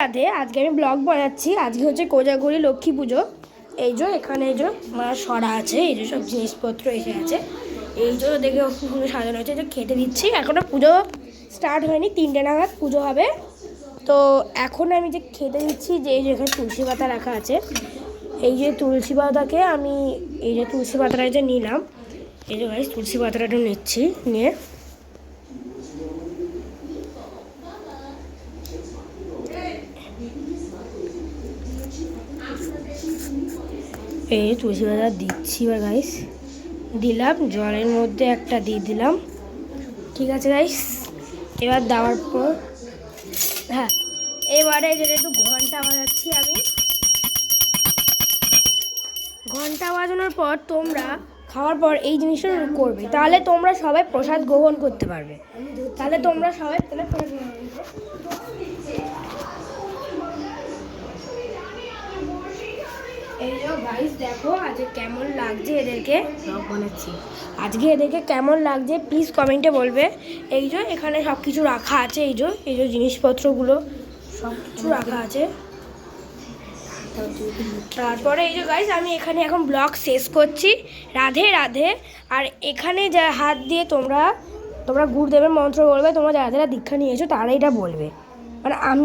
রাধে, আজকে আমি ব্লগ বানাচ্ছি। আজকে হচ্ছে কোজাগরি লক্ষ্মী পুজো। এই যে এখানে এই যে আমার সরা আছে, এই যে সব জিনিসপত্র এসে আছে, এই যে দেখে সাজানো হয়েছে। যে খেতে দিচ্ছি, এখনো পুজো স্টার্ট হয়নি, 3টে নাগাদ পুজো হবে। তো এখন আমি যে খেতে দিচ্ছি, যে এই যে এখানে তুলসী পাতা রাখা আছে, এই যে তুলসী পাতাকে আমি এই যে তুলসী পাতাটা যে নিলাম, এই যে গাইস তুলসী পাতাটা নিচ্ছি, নিয়ে এই তুলসী পাতা দিচ্ছি। এবার গাইস দিলাম, জলের মধ্যে একটা দিয়ে দিলাম, ঠিক আছে গাইস। এবার দেওয়ার পর হ্যাঁ, এবারে যেটা একটু ঘন্টা বাজাচ্ছি আমি। ঘন্টা বাজানোর পর তোমরা খাওয়ার পর এই জিনিসটা করবে, তাহলে তোমরা সবাই প্রসাদ গ্রহণ করতে পারবে। তাহলে তোমরা সবাই প্রসাদ গ্রহণ করবে। এই যে গাইস দেখো আজকে কেমন লাগছে এদেরকে ব্লগ বানাচ্ছি। আজকে এদেরকে কেমন লাগছে প্লিজ কমেন্টে বলবে। এই যে এখানে সব কিছু রাখা আছে, এই যে জিনিসপত্রগুলো সব কিছু রাখা আছে। তারপরে এই যে গাইস আমি এখানে এখন ব্লগ শেষ করছি। রাধে রাধে। আর এখানে যা হাত দিয়ে তোমরা গুরুদেবের মন্ত্র বলবে। তোমরা যারা যারা দীক্ষা নিয়েছো তারা এটা বলবে। মানে আমি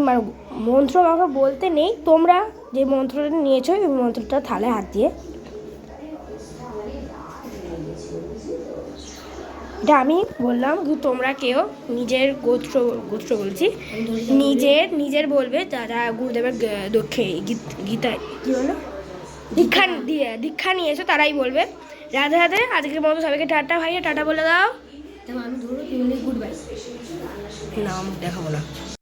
মন্ত্র আমাকে বলতে নেই, তোমরা যে মন্ত্রটা নিয়েছো ওই মন্ত্রটা থালে হাত দিয়ে, এটা আমি বললাম, কিন্তু তোমরা কেউ নিজের গোত্র বলছি, নিজের বলবে যারা গুরুদেবের গীতা কী বলো দীক্ষা নিয়েছো তারাই বলবে। রাধে রাধে। আজকের মতো সবাইকে টাটা। ভাইয়া টাটা বলে দাও। আমি ধরো গুড বাই। না আমি দেখাবো না।